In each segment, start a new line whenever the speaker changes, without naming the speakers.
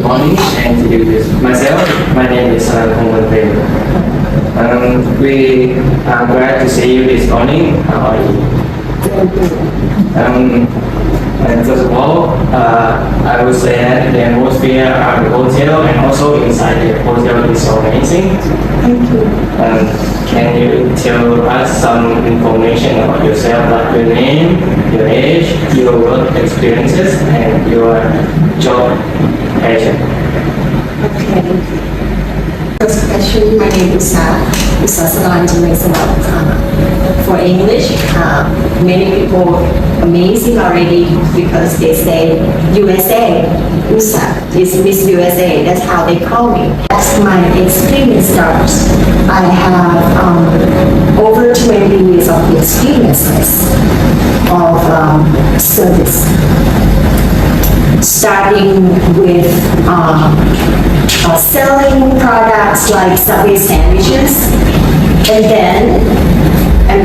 Good morning and introduce myself. My name is Hong. We are glad to see you this morning. How are you? And first of all, I would say that the atmosphere at the hotel and also inside the hotel is so amazing.
Thank you.
Can you tell us some information about yourself, like your name, your age, your work experiences, and your job passion?
Okay. First question, my name is Sasalan for English. Many people amazing already because they say USA, USA is Miss USA. That's how they call me. That's my experience starts. I have over 20 years of experiences of service. Starting with selling products like Subway sandwiches, and then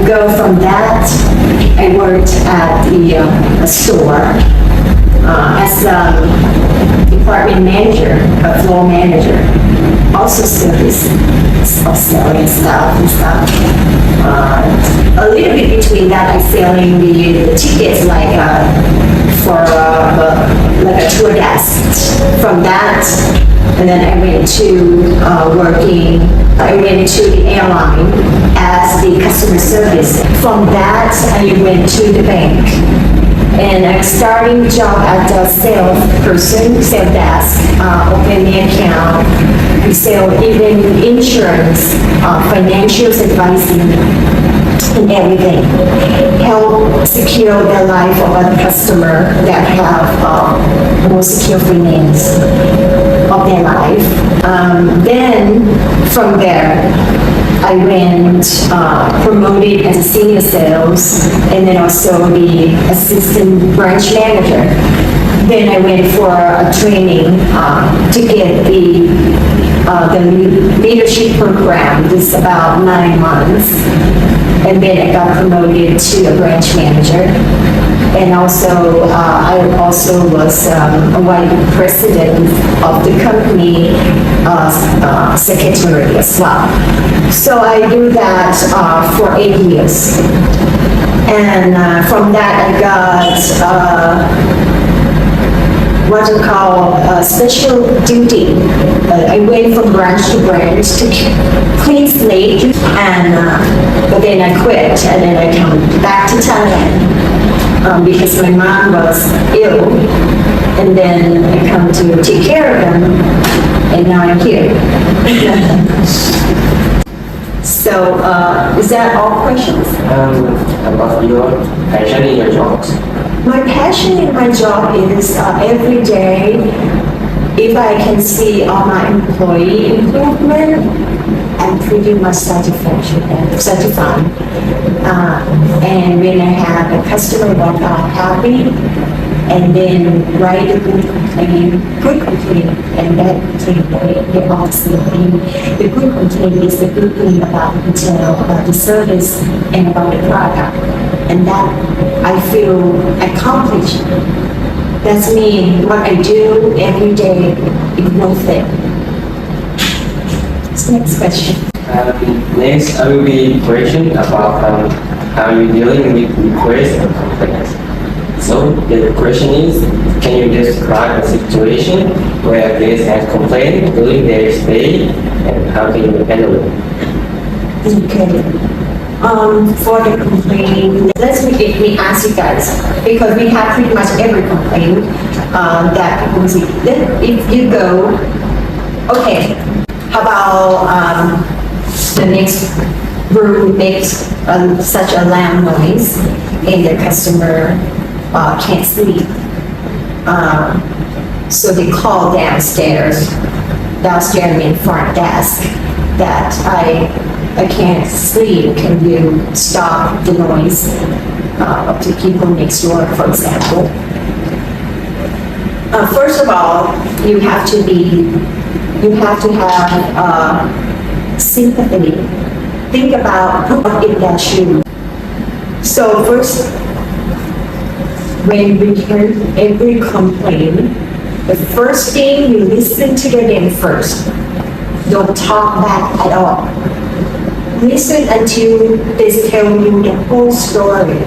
go from that. I worked at the store as a department manager, a floor manager, also service of selling stuff and stuff. A little bit between that, I'm selling the tickets like for like a tour desk. From that, and then I went to I went to the airline as the customer service. From that, I went to the bank. And I'm starting the job as a salesperson, sales desk, open the account, we sell even insurance, financial advising, and everything. Help secure the life of a customer that have more secure finance of their life. Then from there, I went promoted as a senior sales and then also the assistant branch manager. Then I went for a training to get the leadership program. This is about 9 months. And then I got promoted to a branch manager. And also, I also was a vice president of the company secretary as well. So I do that for 8 years. And from that, I got what you call special duty. I went from branch to branch to clean slate, and but then I quit, and then I come back to Thailand because my mom was ill, and then I come to take care of them, and now I'm here. So, is that all questions?
About your passion in your jobs.
My passion in my job is every day, if I can see all my employee improvement, I'm pretty much satisfied. And when I have a customer that are happy, and then write a good complaint, and that complaint, they all say the good complaint is the good thing about the hotel, about the service, and about the product. And that I feel accomplished. That's me, what I do every day is worth it. Next question.
Next, I will be question about how you're dealing with requests and complaints. So the question is, can you describe a situation where a guest has complained during their stay, and how can you handle it?
Okay. For the complaint, let me ask you guys, because we have pretty much every complaint that people see. Then if you go, okay, how about the next room makes such a loud noise and the customer can't sleep. So they call downstairs in front desk that I can't sleep. Can you stop the noise of the people next door, for example? First of all, you have to have sympathy. Think about who in that shoe. So first, when we hear every complaint, The first thing, you listen to them first. Don't talk back at all. Listen until they tell you the whole story.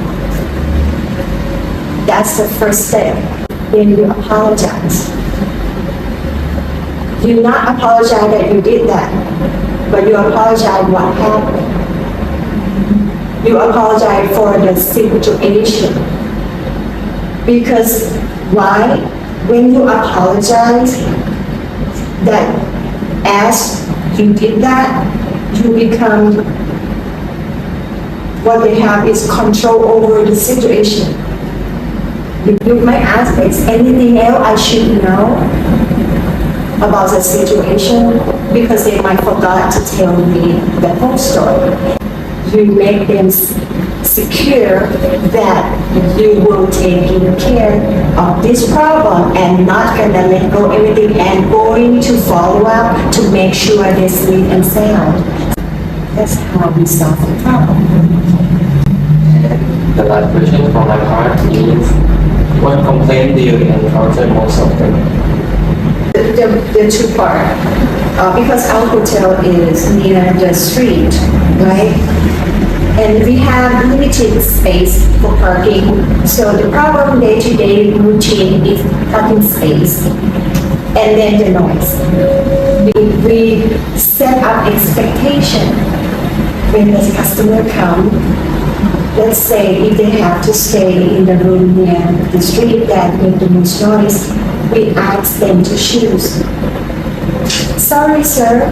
That's the first step. Then you apologize. You not apologize that you did that, but you apologize what happened. You apologize for the situation. Because why? When you apologize, that as you did that, you become, what they have is control over the situation. You might ask, is anything else I should know about the situation? Because they might forgot to tell me the whole story. You make them secure that you will take care of this problem and not gonna let go everything and going to follow up to make sure they sleep and sound. That's how we solve the problem.
The last question from my part is, what complaint do you encounter most often?
The two part, because our hotel is near the street, right? And we have limited space for parking. So the problem day-to-day routine is parking space and then the noise. We set up expectation when the customer come. Let's say if they have to stay in the room near the street that make the most noise, we ask them to choose. Sorry, sir,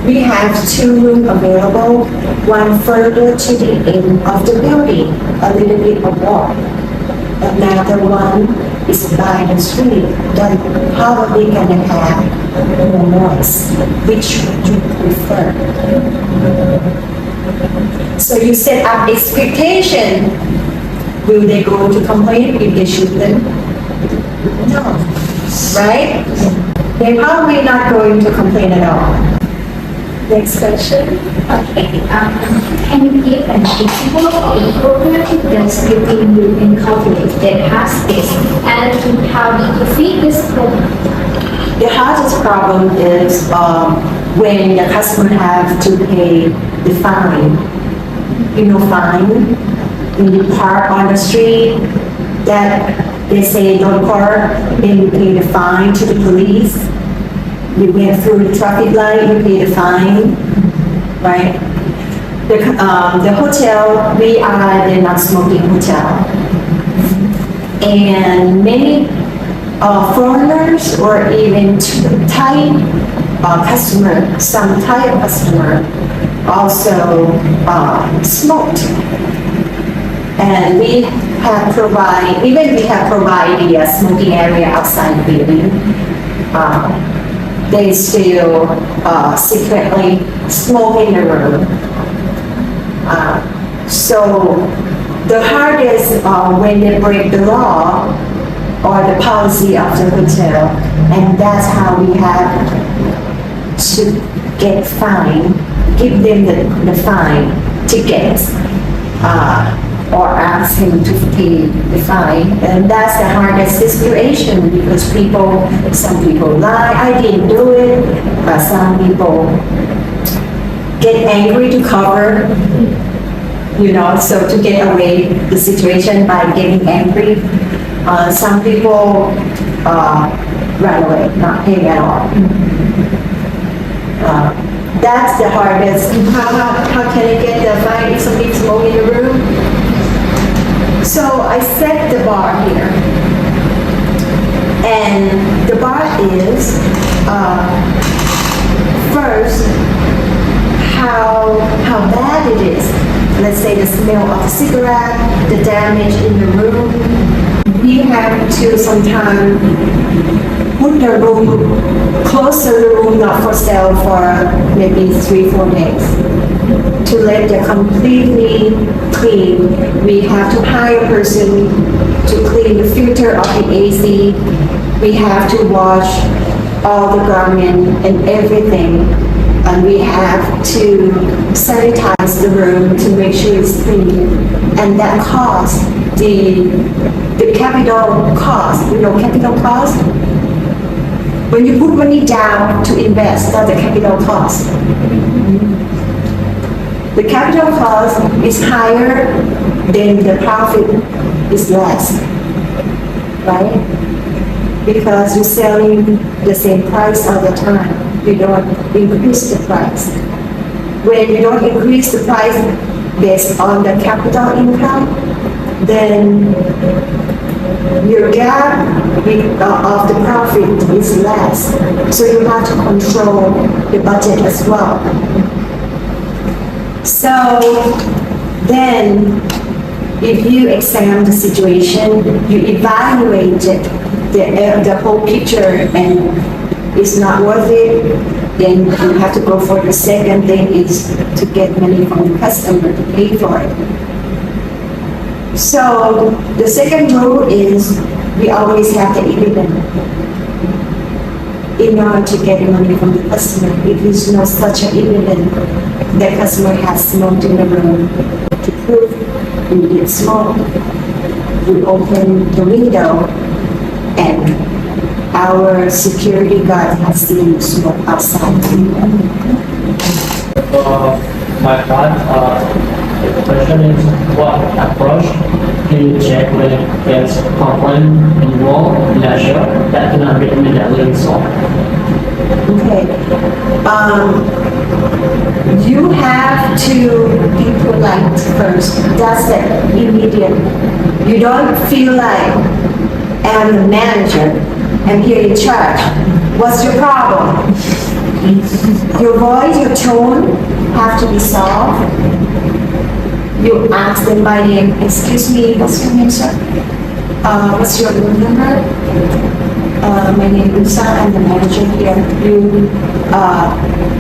we have 2 rooms available, one further to the end of the building, a little bit of walk. Another one is by the street, then probably gonna have more noise. Which would you prefer? So you set up expectation. Will they go to complain if they shoot them? No, right? They're probably not going to complain at all. Next question.
Okay, can you give an example of a cooperative that's between you and corporate that has this, and how did you fix this problem?
The hardest problem is when the customer have to pay the fine. You know, fine. When you park on the street, that they say don't park, then you pay the fine to the police. You went through the traffic light, you pay the fine, right? The hotel, we are the non-smoking hotel. And many foreigners or even Thai customer, some Thai customer also smoked. And we have provided a smoking area outside the building. They still secretly smoke in the room. So the hardest when they break the law or the policy of the hotel, and that's how we have to get fined, give them the fine tickets, or ask him to pay the fine. And that's the hardest situation because some people lie, I didn't do it, but some people get angry to cover, so to get away the situation by getting angry. Some people run away, not paying at all. That's the hardest. How can I get the fine if somebody's smoking in the room? So I set the bar here. And the bar is, first, how bad it is. Let's say the smell of the cigarette, the damage in the room. We have to sometimes put the room, close the room not for sale for maybe 3-4 days. To let it completely clean, we have to hire a person to clean the filter of the AC. We have to wash all the garment and everything. And we have to sanitize the room to make sure it's clean. And that costs the capital cost, capital cost, When you put money down to invest, that's the capital cost. The capital cost is higher than the profit is less, right? Because you're selling the same price all the time. You don't increase the price. When you don't increase the price based on the capital income, then your gap of the profit is less. So you have to control the budget as well. So then, if you examine the situation, you evaluate it, the whole picture, and it's not worth it, then you have to go for the second thing is to get money from the customer to pay for it. So the second rule is we always have the evidence in order to get money from the customer. If there's no such an evidence, the customer has smoked in the room to prove we did smoke. We open the window and our security guard has seen smoke outside.
My part, the question is what approach can you check when there's complaint involved in a show that cannot be immediately resolved?
Okay. You have to be polite first. That's it, immediate. You don't feel like I'm the manager, I'm here in charge. What's your problem? Your voice, your tone have to be soft. You ask them by name, excuse me, what's your name, sir? What's your room number? My name is Lisa, I'm the manager here. You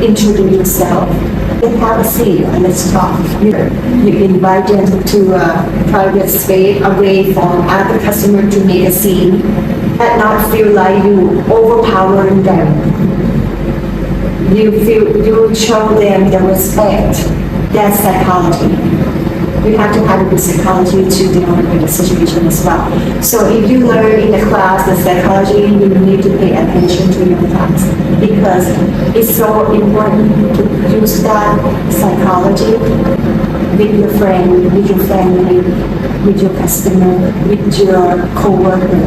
introduce yourself. Then have a seat and let's talk. You invite them to a private space away from other customer to make a scene and not feel like you overpowering them. You show them the respect. That's psychology. You have to have a good psychology to deal with the situation as well. So if you learn in the class the psychology, you need to pay attention to your class because it's so important to use that psychology with your friend, with your family, with your customer, with your co-worker.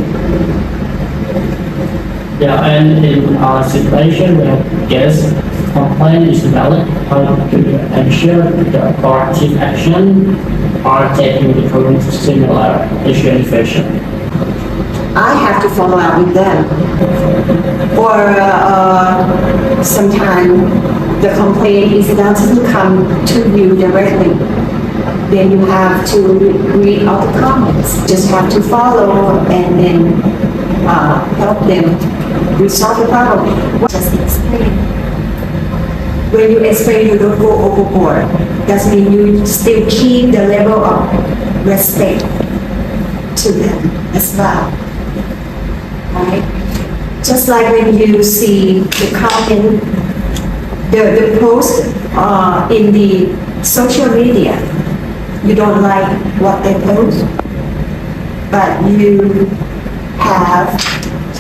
Yeah, and in a situation where guest complaint is valid, how do you ensure the corrective action are taken to prevent similar issue in future?
I have to follow up with them. Or sometimes the complaint is doesn't come to you directly. Then you have to read all the comments. Just have to follow and then help them resolve the problem. Just explain. When you explain, you don't go overboard. That means you still keep the level of respect to them as well. Right? Just like when you see the comment, the post in the social media, you don't like what they post, but you have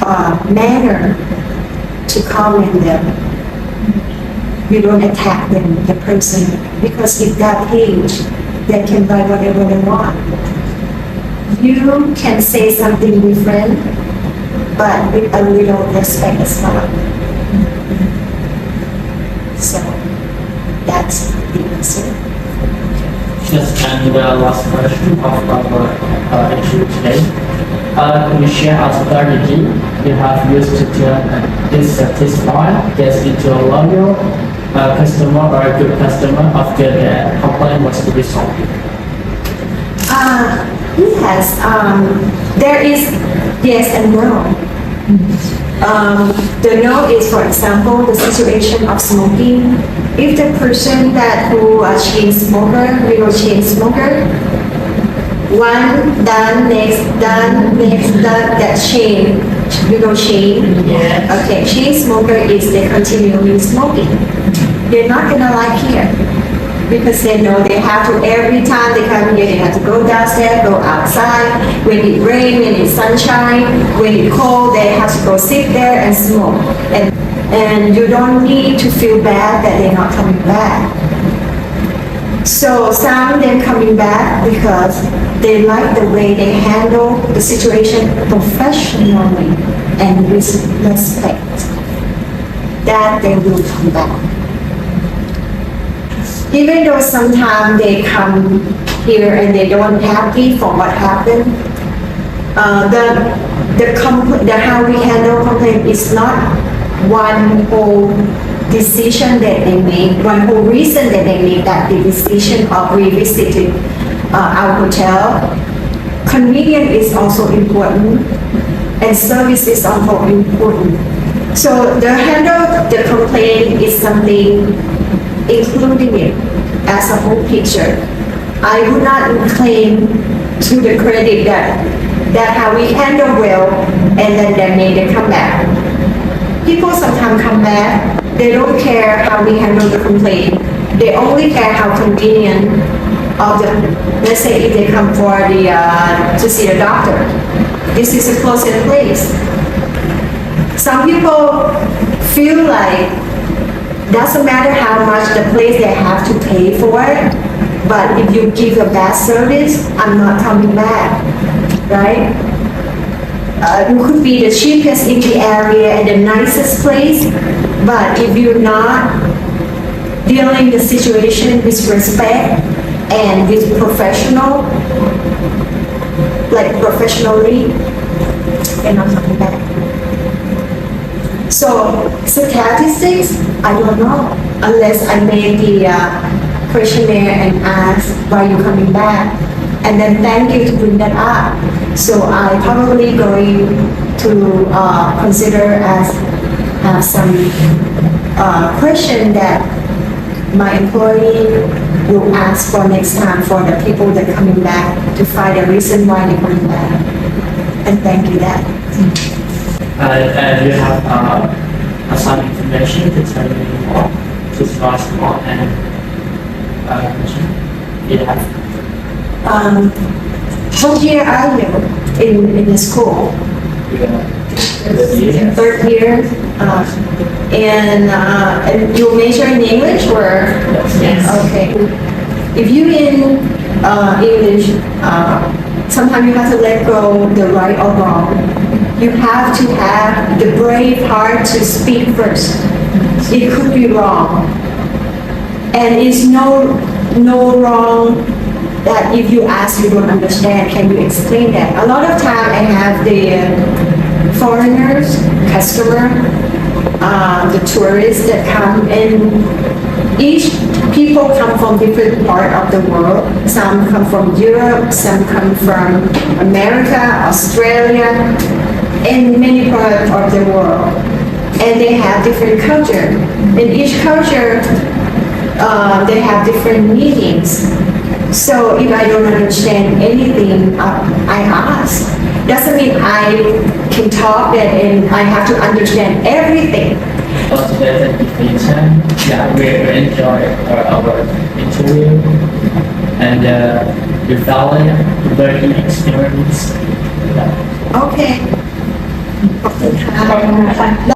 a manner to comment them. You don't attack them, the person, because with that page, they can write whatever they want. You can say something different, but with a little respect as well. So, that's the answer.
Yes, and the last question of our issue today. Can you share a strategy you have used to turn dissatisfied guests into a loyal customer or a good customer after the complaint was resolved?
Yes, there is yes and no. The no is, for example, the situation of smoking. If the person who a chain smoker, real chain smoker, one done, next done, that chain, chain.
Yeah.
Okay, chain smoker is they continually smoking. They're not gonna like here. because they know they have to, every time they come here, they have to go downstairs, go outside. When it rains, when it's sunshine, when it's cold, they have to go sit there and smoke. And you don't need to feel bad that they're not coming back. So some of them coming back because they like the way they handle the situation professionally and with respect. That they will come back. Even though sometimes they come here and they don't happy for what happened, the how we handle complaint is not one whole decision that they make, one whole reason that they make that the decision of revisiting our hotel. Convenience is also important, and service is also important. So the handle the complaint is something including it as a whole picture. I would not claim to the credit that how we handle well and then they come back. People sometimes come back, they don't care how we handle the complaint. They only care how convenient of the, let's say if they come for to see the doctor. This is a closest place. Some people feel like doesn't matter how much the place they have to pay for it, but if you give a bad service, I'm not coming back, right? You could be the cheapest in the area and the nicest place, but if you're not dealing the situation with respect and with professionally, you're not coming back. So statistics, I don't know, unless I made the questionnaire and ask why you coming back, and then thank you to bring that up. So I probably going to consider as some question that my employee will ask for next time for the people that coming back to find a reason why they're coming back. And thank you that.
And you have some information to tell me more, to ask more and yeah.
What year are you in the school? Third year. And you major in English or?
Yes.
Okay. If you in English, sometimes you have to let go the right or wrong. You have to have the brave heart to speak first. It could be wrong. And it's no wrong that if you ask, you don't understand, can you explain that? A lot of time I have the foreigners, customer, the tourists that come in. Each people come from different part of the world. Some come from Europe, some come from America, Australia, and many parts of the world. And they have different culture. In each culture, they have different meanings. So if I don't understand anything, I ask. Doesn't mean I can talk it and I have to understand everything.
For today's invitation, yeah, we enjoy our interview and we felt very experienced.
Okay. ขอบคุณค่ะ